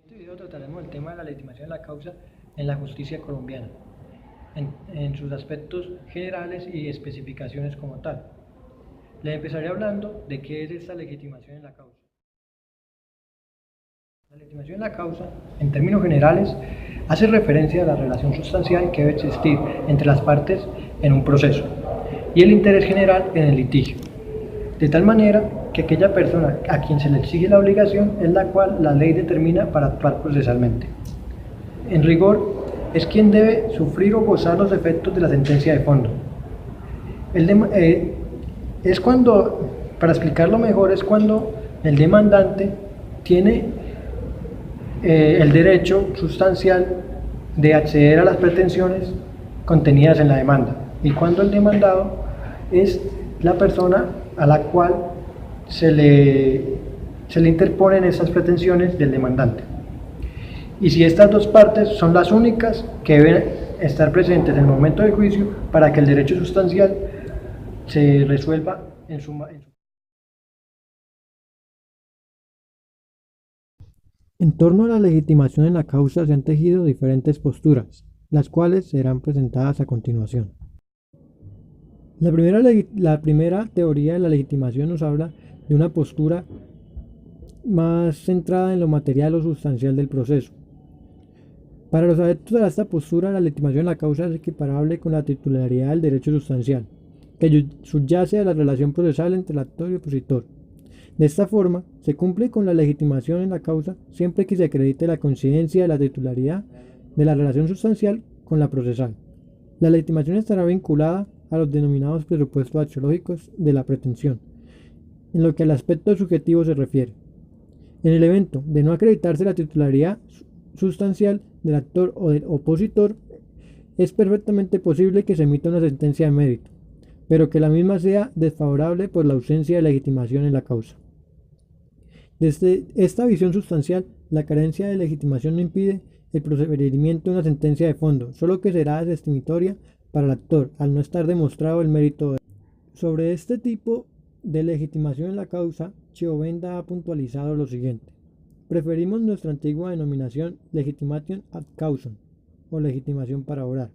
este video trataremos el tema de la legitimación de la causa en la justicia colombiana, en sus aspectos generales y especificaciones como tal. Les empezaré hablando de qué es esta legitimación en la causa. La legitimación en la causa, en términos generales, hace referencia a la relación sustancial que debe existir entre las partes en un proceso y el interés general en el litigio, de tal manera que aquella persona a quien se le exige la obligación es la cual la ley determina para actuar procesalmente. En rigor, es quien debe sufrir o gozar los efectos de la sentencia de fondo. Es cuando, para explicarlo mejor, es cuando el demandante tiene el derecho sustancial de acceder a las pretensiones contenidas en la demanda, y cuando el demandado es la persona a la cual se le interponen esas pretensiones del demandante. Y si estas dos partes son las únicas que deben estar presentes en el momento del juicio para que el derecho sustancial se resuelva en su... En torno a la legitimación en la causa se han tejido diferentes posturas, las cuales serán presentadas a continuación. La primera teoría de la legitimación nos habla de una postura más centrada en lo material o sustancial del proceso. Para los adeptos a esta postura, la legitimación en la causa es equiparable con la titularidad del derecho sustancial, que subyace a la relación procesal entre el actor y opositor. De esta forma, se cumple con la legitimación en la causa siempre que se acredite la coincidencia de la titularidad de la relación sustancial con la procesal. La legitimación estará vinculada a los denominados presupuestos axiológicos de la pretensión, en lo que al aspecto subjetivo se refiere. En el evento de no acreditarse la titularidad sustancial del actor o del opositor, es perfectamente posible que se emita una sentencia de mérito, pero que la misma sea desfavorable por la ausencia de legitimación en la causa. Desde esta visión sustancial, la carencia de legitimación no impide el procedimiento de una sentencia de fondo, solo que será desestimatoria para el actor, al no estar demostrado el mérito. Sobre este tipo de legitimación en la causa, Chiovenda ha puntualizado lo siguiente: preferimos nuestra antigua denominación legitimation ad causam, o legitimación para orar.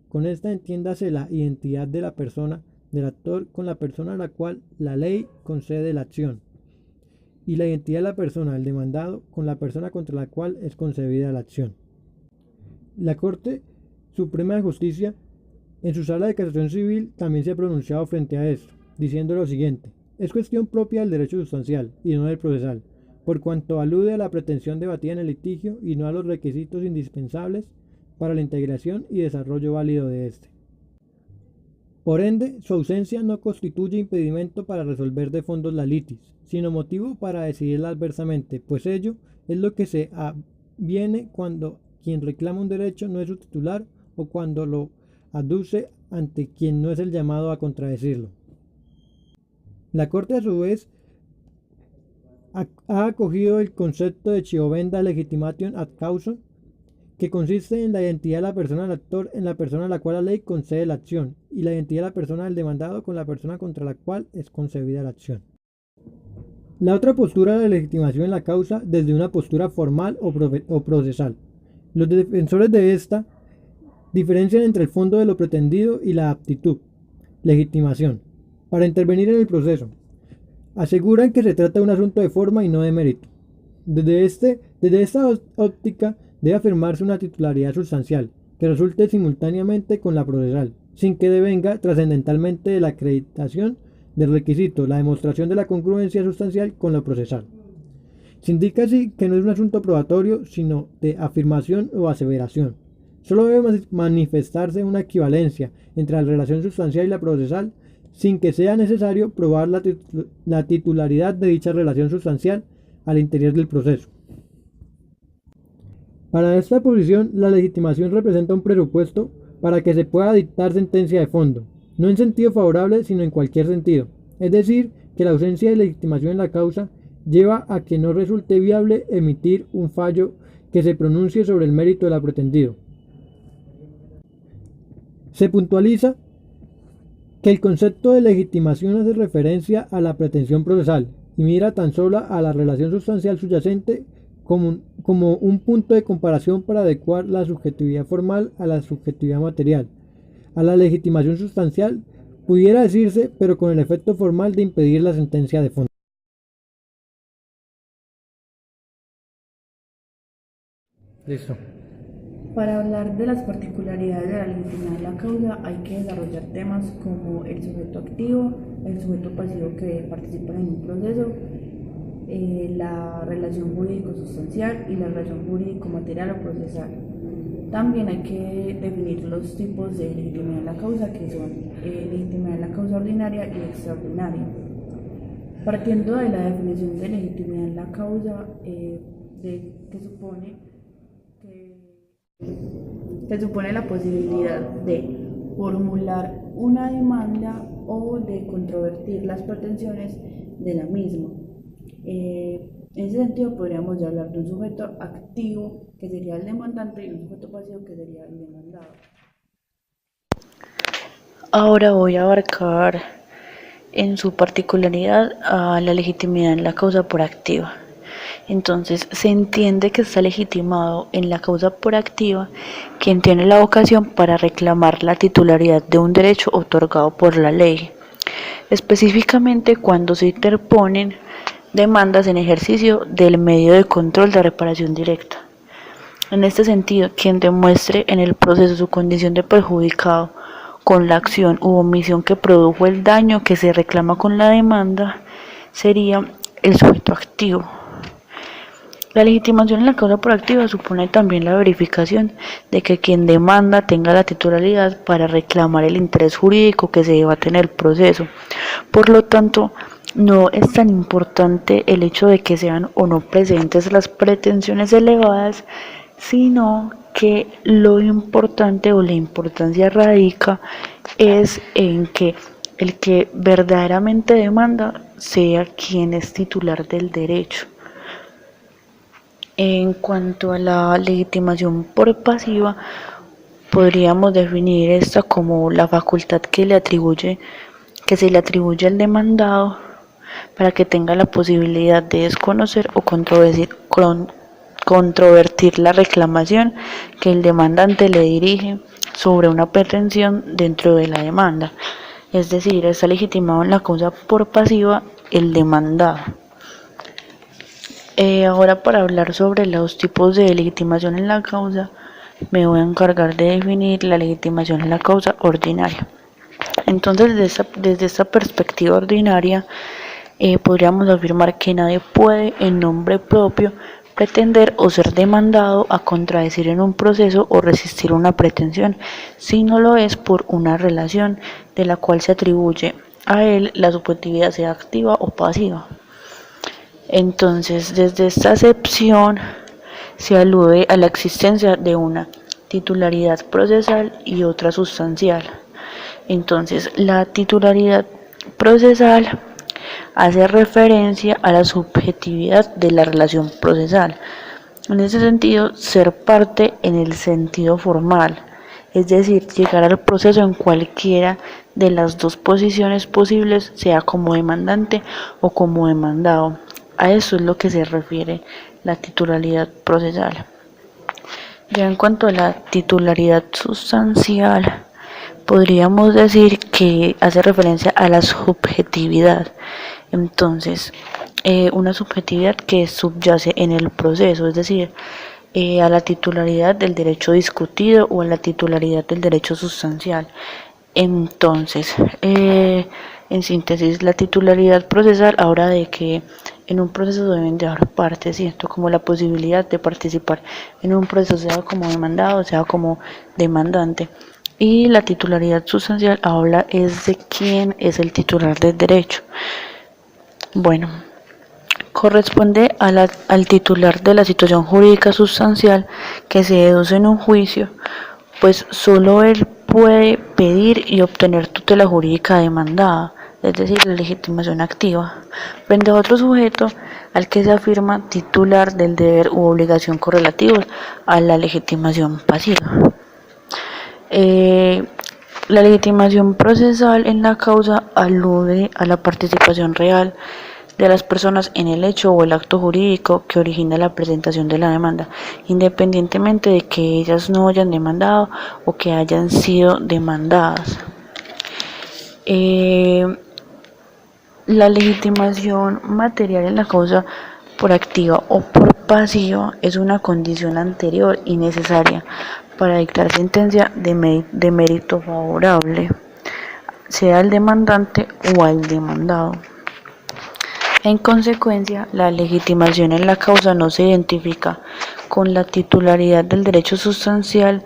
Con esta entiéndase la identidad de la persona del actor con la persona a la cual la ley concede la acción, y la identidad de la persona del demandado con la persona contra la cual es concebida la acción. La Corte Suprema de Justicia, en su sala de casación civil, también se ha pronunciado frente a esto, diciendo lo siguiente: es cuestión propia del derecho sustancial y no del procesal, por cuanto alude a la pretensión debatida en el litigio y no a los requisitos indispensables para la integración y desarrollo válido de éste. Por ende, su ausencia no constituye impedimento para resolver de fondo la litis, sino motivo para decidirla adversamente, pues ello es lo que se aviene cuando quien reclama un derecho no es su titular o cuando lo aduce ante quien no es el llamado a contradecirlo. La Corte, a su vez, ha acogido el concepto de Chiovenda legitimation ad causam, que consiste en la identidad de la persona del actor en la persona a la cual la ley concede la acción, y la identidad de la persona del demandado con la persona contra la cual es concebida la acción. La otra postura de la legitimación en la causa, desde una postura formal o procesal. Los defensores de esta diferencian entre el fondo de lo pretendido y la aptitud, legitimación, para intervenir en el proceso. Aseguran que se trata de un asunto de forma y no de mérito. Desde esta óptica debe afirmarse una titularidad sustancial que resulte simultáneamente con la procesal, sin que devenga trascendentalmente de la acreditación del requisito, la demostración de la congruencia sustancial con lo procesal. Se indica así que no es un asunto probatorio, sino de afirmación o aseveración. Solo debe manifestarse una equivalencia entre la relación sustancial y la procesal, sin que sea necesario probar la titularidad de dicha relación sustancial al interior del proceso. Para esta posición, la legitimación representa un presupuesto para que se pueda dictar sentencia de fondo, no en sentido favorable, sino en cualquier sentido. Es decir, que la ausencia de legitimación en la causa lleva a que no resulte viable emitir un fallo que se pronuncie sobre el mérito del pretendido. Se puntualiza que el concepto de legitimación hace referencia a la pretensión procesal y mira tan solo a la relación sustancial subyacente como un punto de comparación para adecuar la subjetividad formal a la subjetividad material. A la legitimación sustancial pudiera decirse, pero con el efecto formal de impedir la sentencia de fondo. Listo. Para hablar de las particularidades de la legitimidad de la causa hay que desarrollar temas como el sujeto activo, el sujeto pasivo que participa en un proceso, la relación jurídico-sustancial y la relación jurídico-material o procesal. También hay que definir los tipos de legitimidad de la causa, que son legitimidad de la causa ordinaria y extraordinaria. Partiendo de la definición de legitimidad de la causa, que supone la posibilidad de formular una demanda o de controvertir las pretensiones de la misma. En ese sentido podríamos ya hablar de un sujeto activo, que sería el demandante, y un sujeto pasivo, que sería el demandado. Ahora voy a abarcar en su particularidad a la legitimidad en la causa por activa. Entonces, se entiende que está legitimado en la causa por activa quien tiene la vocación para reclamar la titularidad de un derecho otorgado por la ley, específicamente cuando se interponen demandas en ejercicio del medio de control de reparación directa. En este sentido, quien demuestre en el proceso su condición de perjudicado con la acción u omisión que produjo el daño que se reclama con la demanda sería el sujeto activo. La legitimación en la causa por activa supone también la verificación de que quien demanda tenga la titularidad para reclamar el interés jurídico que se debate en el proceso. Por lo tanto, no es tan importante el hecho de que sean o no presentes las pretensiones elevadas, sino que lo importante o la importancia radica es en que el que verdaderamente demanda sea quien es titular del derecho. En cuanto a la legitimación por pasiva, podríamos definir esta como la facultad que se le atribuye al demandado para que tenga la posibilidad de desconocer o controvertir la reclamación que el demandante le dirige sobre una pretensión dentro de la demanda. Es decir, está legitimado en la causa por pasiva el demandado. Ahora, para hablar sobre los tipos de legitimación en la causa, me voy a encargar de definir la legitimación en la causa ordinaria. Entonces, desde esta perspectiva ordinaria, podríamos afirmar que nadie puede, en nombre propio, pretender o ser demandado a contradecir en un proceso o resistir una pretensión, si no lo es por una relación de la cual se atribuye a él la subjetividad, sea activa o pasiva. Entonces, desde esta acepción se alude a la existencia de una titularidad procesal y otra sustancial. Entonces, la titularidad procesal hace referencia a la subjetividad de la relación procesal. En ese sentido, ser parte en el sentido formal, es decir, llegar al proceso en cualquiera de las dos posiciones posibles, sea como demandante o como demandado. A eso es lo que se refiere la titularidad procesal. Ya en cuanto a la titularidad sustancial, podríamos decir que hace referencia a la subjetividad. Entonces, una subjetividad que subyace en el proceso, es decir, a la titularidad del derecho discutido o a la titularidad del derecho sustancial. Entonces, en síntesis, la titularidad procesal habla de que en un proceso deben de haber partes, ¿cierto? Como la posibilidad de participar en un proceso, sea como demandado, sea como demandante. Y la titularidad sustancial habla es de quién es el titular del derecho. Bueno, corresponde al titular de la situación jurídica sustancial que se deduce en un juicio, pues solo él puede pedir y obtener tutela jurídica demandada, es decir, la legitimación activa, frente a otro sujeto al que se afirma titular del deber u obligación correlativos a la legitimación pasiva. La legitimación procesal en la causa alude a la participación real de las personas en el hecho o el acto jurídico que origina la presentación de la demanda, independientemente de que ellas no hayan demandado o que hayan sido demandadas. La legitimación material en la causa por activa o por pasiva es una condición anterior y necesaria para dictar sentencia de mérito favorable, sea al demandante o al demandado. En consecuencia, la legitimación en la causa no se identifica con la titularidad del derecho sustancial,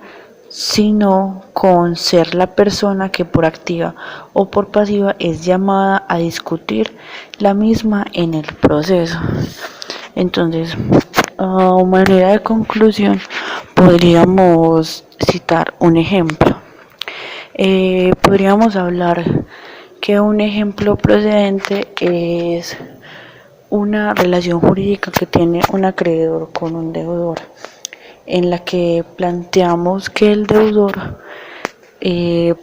sino con ser la persona que por activa o por pasiva es llamada a discutir la misma en el proceso. Entonces, a manera de conclusión, podríamos citar un ejemplo. Podríamos hablar que un ejemplo procedente es una relación jurídica que tiene un acreedor con un deudor, en la que planteamos que el deudor,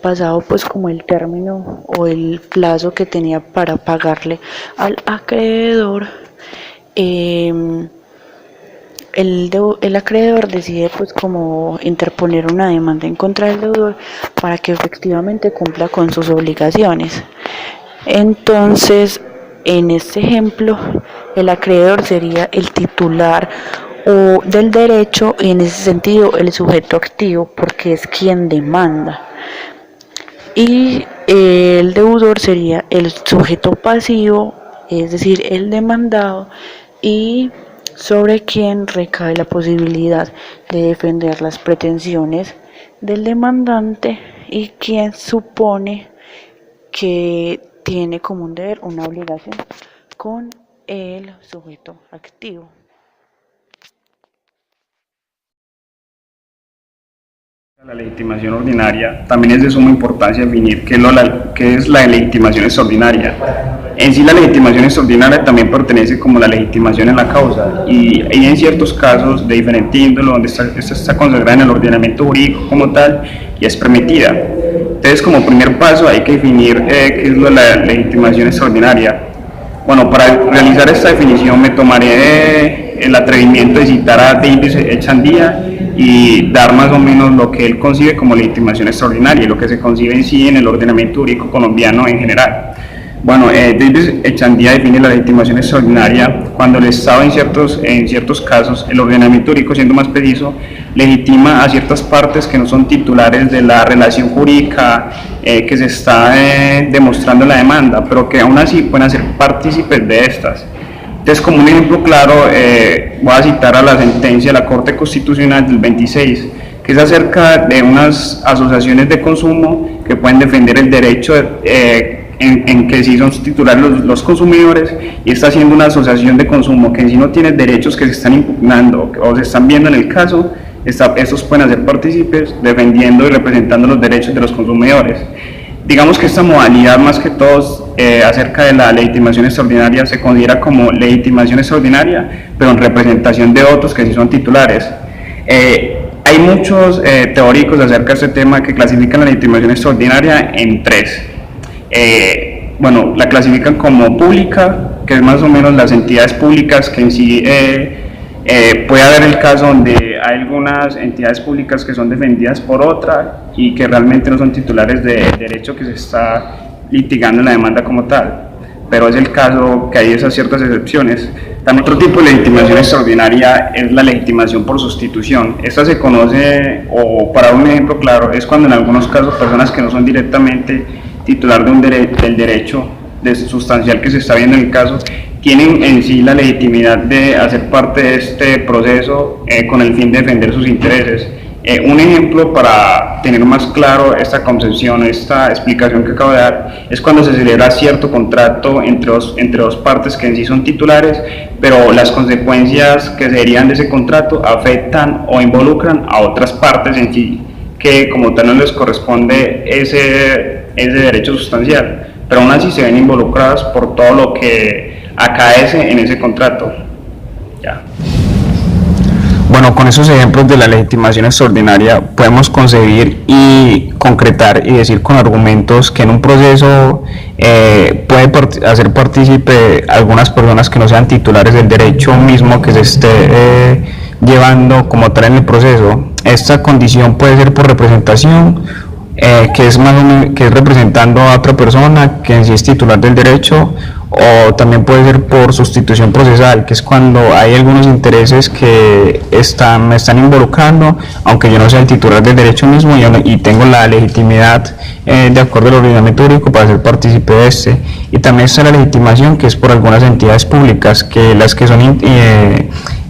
pasado pues como el término o el plazo que tenía para pagarle al acreedor, el acreedor decide pues como interponer una demanda en contra del deudor para que efectivamente cumpla con sus obligaciones. Entonces, en este ejemplo, el acreedor sería el titular o del derecho y en ese sentido el sujeto activo porque es quien demanda. Y el deudor sería el sujeto pasivo, es decir, el demandado, y sobre quien recae la posibilidad de defender las pretensiones del demandante y quien supone que tiene como un deber, una obligación con el sujeto activo. La legitimación ordinaria también es de suma importancia definir qué es la legitimación extraordinaria. En sí, la legitimación extraordinaria también pertenece como la legitimación en la causa y en ciertos casos de diferente índole donde esta está consagrada en el ordenamiento jurídico como tal y es permitida. Entonces, como primer paso hay que definir qué es la legitimación extraordinaria. Bueno, para realizar esta definición me tomaré el atrevimiento de citar a Davis Echandía y dar más o menos lo que él concibe como legitimación extraordinaria y lo que se concibe en sí en el ordenamiento jurídico colombiano en general. Bueno, Davis Echandía define la legitimación extraordinaria cuando el Estado en ciertos casos, el ordenamiento jurídico siendo más preciso, legitima a ciertas partes que no son titulares de la relación jurídica que se está demostrando en la demanda, pero que aún así pueden ser partícipes de estas. Entonces, como un ejemplo claro, voy a citar a la sentencia de la Corte Constitucional del 26, que es acerca de unas asociaciones de consumo que pueden defender el derecho en que sí son titulares los consumidores, y está haciendo una asociación de consumo que en sí no tiene derechos que se están impugnando o se están viendo en el caso. Estos pueden hacer partícipes defendiendo y representando los derechos de los consumidores. Digamos que esta modalidad, más que todo, acerca de la legitimación extraordinaria, se considera como legitimación extraordinaria, pero en representación de otros que sí son titulares. Hay muchos teóricos acerca de este tema que clasifican la legitimación extraordinaria en tres. Bueno, la clasifican como pública, que es más o menos las entidades públicas que en sí puede haber el caso donde hay algunas entidades públicas que son defendidas por otra y que realmente no son titulares de derecho que se está litigando en la demanda como tal, pero es el caso que hay esas ciertas excepciones. También otro tipo de legitimación extraordinaria es la legitimación por sustitución. Esta se conoce, o para un ejemplo claro, es cuando en algunos casos personas que no son directamente titular del derecho sustancial que se está viendo en el caso, tienen en sí la legitimidad de hacer parte de este proceso con el fin de defender sus intereses. Un ejemplo para tener más claro esta concepción, esta explicación que acabo de dar, es cuando se celebra cierto contrato entre dos partes que en sí son titulares, pero las consecuencias que se derivan de ese contrato afectan o involucran a otras partes en sí, que como tal no les corresponde ese derecho sustancial, pero aún así se ven involucradas por todo lo que acaece en ese contrato. Ya. Bueno, Bueno, con esos ejemplos de la legitimación extraordinaria podemos concebir y concretar y decir con argumentos que en un proceso puede hacer partícipe algunas personas que no sean titulares del derecho mismo que se esté llevando como tal en el proceso. Esta condición puede ser por representación, que es más o menos, que es representando a otra persona que en sí es titular del derecho, o también puede ser por sustitución procesal, que es cuando hay algunos intereses que me están involucrando, aunque yo no sea el titular del derecho mismo y tengo la legitimidad de acuerdo al ordenamiento jurídico para ser partícipe de este. Y también está la legitimación, que es por algunas entidades públicas, que las que son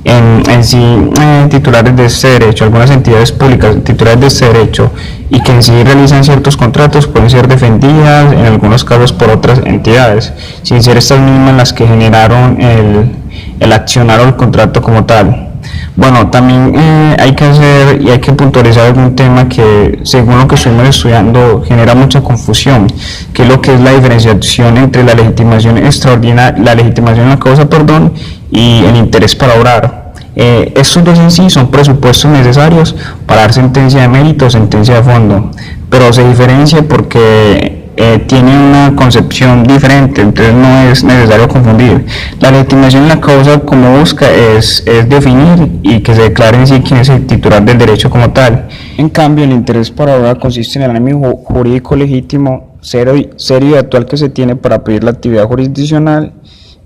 en sí titulares de este derecho, algunas entidades públicas titulares de este derecho y que en sí realizan ciertos contratos pueden ser defendidas en algunos casos por otras entidades, sin ser estas mismas las que generaron el accionar o el contrato como tal. Bueno, también hay que hacer y hay que puntualizar algún tema que, según lo que estuvimos estudiando, genera mucha confusión, que es lo que es la diferenciación entre la legitimación extraordinaria, la legitimación en la causa, perdón, y el interés para obrar. Estos dos en sí son presupuestos necesarios para dar sentencia de mérito o sentencia de fondo, pero se diferencia porque tiene una concepción diferente, entonces no es necesario confundir. La legitimación en la causa, como busca, es definir y que se declare en sí quién es el titular del derecho como tal. En cambio, el interés para obra consiste en el ánimo jurídico legítimo, serio y actual que se tiene para pedir la actividad jurisdiccional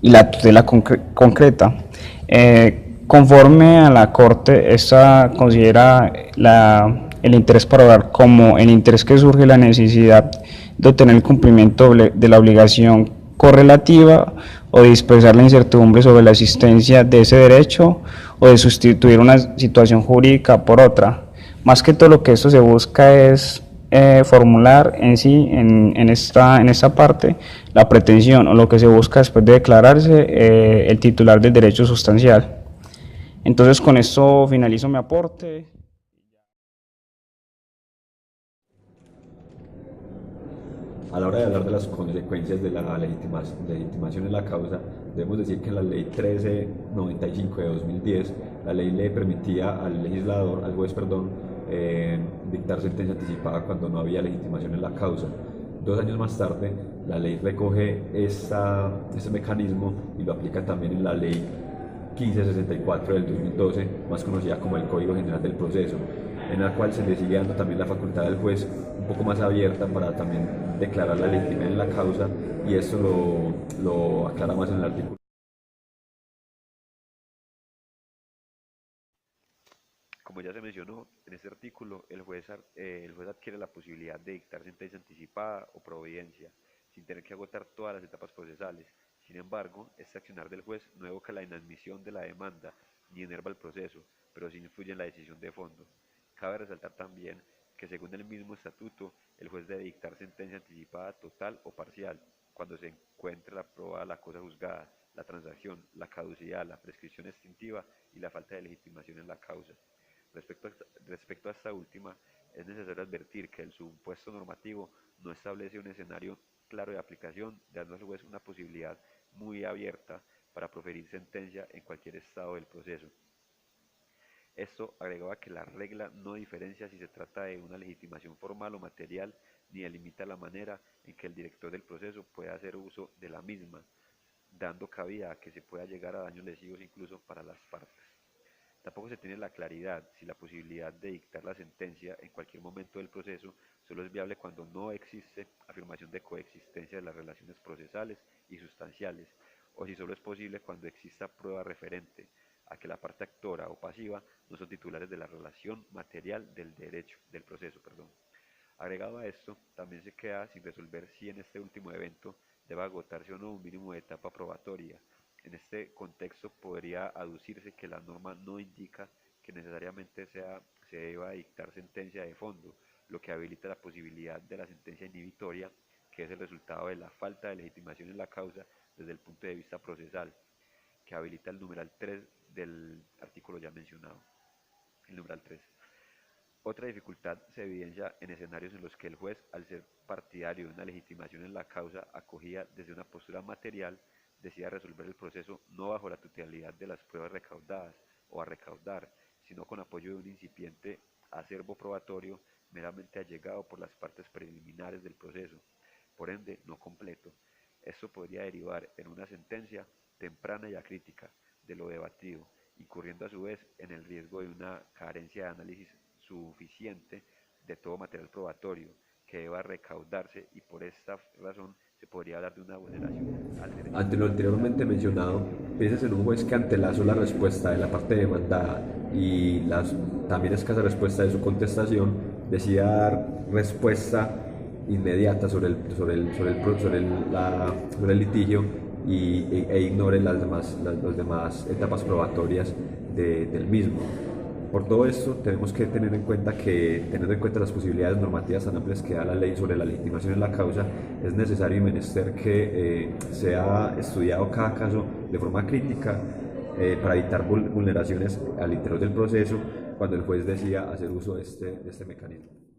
y la tutela concreta. Conforme a la Corte, esta considera el interés para obrar como el interés que surge de la necesidad de obtener el cumplimiento de la obligación correlativa o de dispersar la incertidumbre sobre la existencia de ese derecho o de sustituir una situación jurídica por otra. Más que todo lo que esto se busca es formular en sí, en esta parte, la pretensión o lo que se busca después de declararse el titular del derecho sustancial. Entonces con esto finalizo mi aporte. A la hora de hablar de las consecuencias de la legitimación en la causa, debemos decir que en la ley 1395 de 2010, la ley le permitía al legislador, al juez, perdón, dictar sentencia anticipada cuando no había legitimación en la causa. 2 años más tarde, la ley recoge ese mecanismo y lo aplica también en la ley 1564 del 2012, más conocida como el Código General del Proceso, en la cual se le sigue dando también la facultad del juez un poco más abierta para también declarar la legitimidad en la causa, y esto lo aclara más en el artículo. Como ya se mencionó, en este artículo el juez adquiere la posibilidad de dictar sentencia anticipada o providencia, sin tener que agotar todas las etapas procesales. Sin embargo, este accionar del juez no evoca la inadmisión de la demanda ni enerva el proceso, pero sí influye en la decisión de fondo. Cabe resaltar también que según el mismo estatuto, el juez debe dictar sentencia anticipada total o parcial, cuando se encuentre aprobada la cosa juzgada, la transacción, la caducidad, la prescripción extintiva y la falta de legitimación en la causa. Respecto a esta última, es necesario advertir que el supuesto normativo no establece un escenario claro de aplicación, dando al juez una posibilidad muy abierta para proferir sentencia en cualquier estado del proceso. Esto agregaba que la regla no diferencia si se trata de una legitimación formal o material, ni delimita la manera en que el director del proceso puede hacer uso de la misma, dando cabida a que se pueda llegar a daños lesivos incluso para las partes. Tampoco se tiene la claridad si la posibilidad de dictar la sentencia en cualquier momento del proceso solo es viable cuando no existe afirmación de coexistencia de las relaciones procesales y sustanciales, o si solo es posible cuando exista prueba referente a que la parte actora o pasiva no son titulares de la relación material del proceso. Agregado a esto, también se queda sin resolver si en este último evento debe agotarse o no un mínimo de etapa probatoria. En este contexto podría aducirse que la norma no indica que necesariamente se deba dictar sentencia de fondo, lo que habilita la posibilidad de la sentencia inhibitoria, que es el resultado de la falta de legitimación en la causa desde el punto de vista procesal, que habilita el numeral 3 del artículo ya mencionado. El numeral 3. Otra dificultad se evidencia en escenarios en los que el juez, al ser partidario de una legitimación en la causa acogida desde una postura material, decida resolver el proceso no bajo la totalidad de las pruebas recaudadas o a recaudar, sino con apoyo de un incipiente acervo probatorio meramente allegado por las partes preliminares del proceso, por ende no completo. Esto podría derivar en una sentencia temprana y acrítica de lo debatido, incurriendo a su vez en el riesgo de una carencia de análisis suficiente de todo material probatorio que deba recaudarse, y por esta razón se podría hablar de una vulneración al derecho. Ante lo anteriormente mencionado, piensas en un juez que ante la sola respuesta de la parte demandada y la también escasa respuesta de su contestación decida dar respuesta inmediata sobre el litigio e ignore las demás etapas probatorias del mismo. Por todo esto, tenemos que tener en cuenta las posibilidades normativas tan amplias que da la ley sobre la legitimación en la causa, es necesario y menester que sea estudiado cada caso de forma crítica para evitar vulneraciones al interior del proceso cuando el juez decida hacer uso de este mecanismo.